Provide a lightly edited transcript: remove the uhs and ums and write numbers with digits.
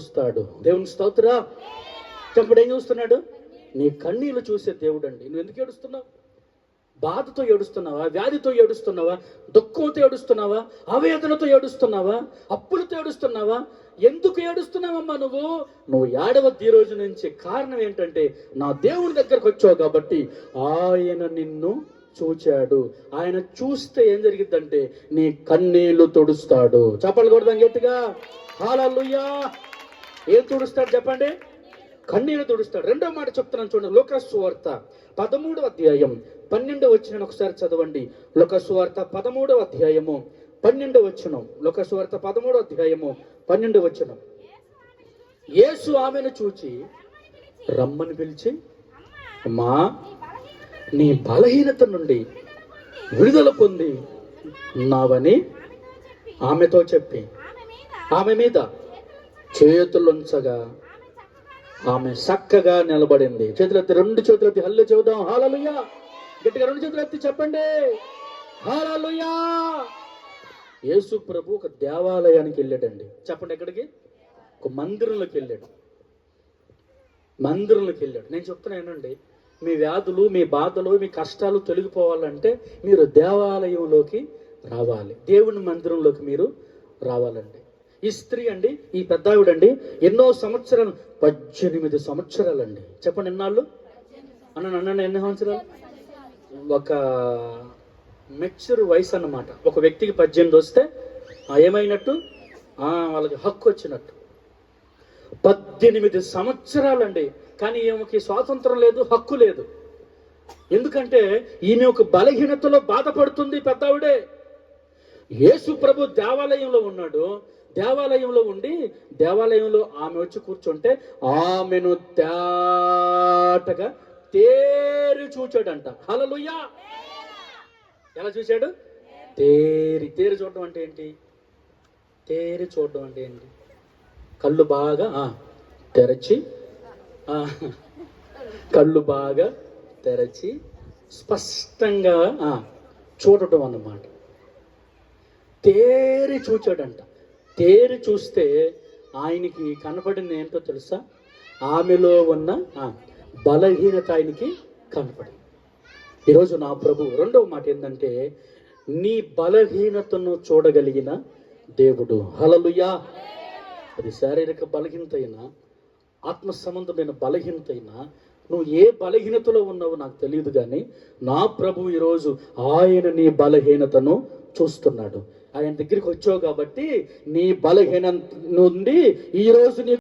చూస్తాడు. దేవుని స్తోత్ర. ఇప్పుడు ఏం చూస్తున్నాడు? నీ కన్నీళ్ళు చూసే దేవుడు అండి. నువ్వు ఎందుకు ఏడుస్తున్నావు? బాధతో ఏడుస్తున్నావా? వ్యాధితో ఏడుస్తున్నావా? దుఃఖంతో ఏడుస్తున్నావా? ఆవేదనతో ఏడుస్తున్నావా? అప్పులతో ఏడుస్తున్నావా? ఎందుకు ఏడుస్తున్నావమ్మా? నువ్వు ఏడవద్దు ఈ రోజు నుంచి. కారణం ఏంటంటే నా దేవుని దగ్గరకు వచ్చావు కాబట్టి ఆయన నిన్ను చూచాడు. ఆయన చూస్తే ఏం జరిగిద్దంటే నీ కన్నీళ్లు తుడుస్తాడు. చెప్పలు కొడదాం గట్టిగా. హల్లెలూయా. ఏం తుడుస్తాడు చెప్పండి? కన్నీళ్లు తుడుస్తాడు. రెండో మాట చెప్తున్నాను చూడండి. లూకా సువార్త 13వ అధ్యాయం 12వ వచనం ఒకసారి చదవండి. లూకా సువార్త 13వ అధ్యాయము 12వ వచనం. లూకా సువార్త 13వ అధ్యాయము 12వ వచనం. యేసు ఆమెను చూచి రమ్మని పిలిచి, అమ్మా, నీ బలహీనత నుండి విడుదల పొంది ఉన్నావని ఆమెతో చెప్పి ఆమె మీద చేతులుంచగా ఆమె చక్కగా నిలబడింది. చేతులెత్తి, రెండు చేతులెత్తి హల్లెలూయా చెబుదాం. హల్లెలూయా. గట్టిగా రెండు చేతులెత్తి చెప్పండి. హల్లెలూయా. యేసు ప్రభు ఒక దేవాలయానికి వెళ్ళాడండి. చెప్పండి ఎక్కడికి? ఒక మందిరంలోకి వెళ్ళాడు. మందిరంలోకి వెళ్ళాడు. నేను చెప్తున్నానండి, మీ వ్యాధులు, మీ బాధలు, మీ కష్టాలు తొలగిపోవాలంటే మీరు దేవాలయంలోకి రావాలి. దేవుని మందిరంలోకి మీరు రావాలండి. ఈ స్త్రీ అండి, ఈ పెద్దావిడండి ఎన్నో సంవత్సరాలు, 18 సంవత్సరాలండి. చెప్పండి ఎన్నాళ్ళు అన్న? ఎన్ని సంవత్సరాలు? ఒక మెచ్యూర్ వయసు అన్నమాట. ఒక వ్యక్తికి 18 వస్తే ఏమైనట్టు? వాళ్ళకి హక్కు వచ్చినట్టు. 18 సంవత్సరాలండి. కానీ ఈమెకి స్వాతంత్రం లేదు, హక్కు లేదు. ఎందుకంటే ఈమె ఒక బలహీనతలో బాధపడుతుంది. పెద్దావిడే. యేసు ప్రభు దేవాలయంలో ఉన్నాడు. దేవాలయంలో ఉండి దేవాలయంలో ఆమె వచ్చి కూర్చుంటే ఆమెను తేటగా తేరి చూచాడంట. హల్లెలూయా. ఎలా చూశాడు? తేరి చూడడం అంటే ఏంటి? తేరి చూడడం అంటే ఏంటి? కళ్ళు బాగా తెరచి, కళ్ళు బాగా తెరచి స్పష్టంగా చూడటం అన్నమాట. తేరి చూచాడంట. తేరి చూస్తే ఆయనకి కనపడింది ఏంటో తెలుసా? ఆమెలో ఉన్న బలహీనత ఆయనకి కనపడింది. ఈరోజు నా ప్రభు రెండవ మాట ఏంటంటే నీ బలహీనతను చూడగలిగిన దేవుడు. హల్లెలూయా. అది శారీరక బలహీనత అయినా, ఆత్మ సంబంధమైన బలహీనత అయినా, నువ్వు ఏ బలహీనతలో ఉన్నావో నాకు తెలియదు, కానీ నా ప్రభు ఈరోజు ఆయన నీ బలహీనతను చూస్తున్నాడు. ఆయన దగ్గరికి వచ్చావు కాబట్టి నీ బలహీనత నుండి ఈరోజు నీ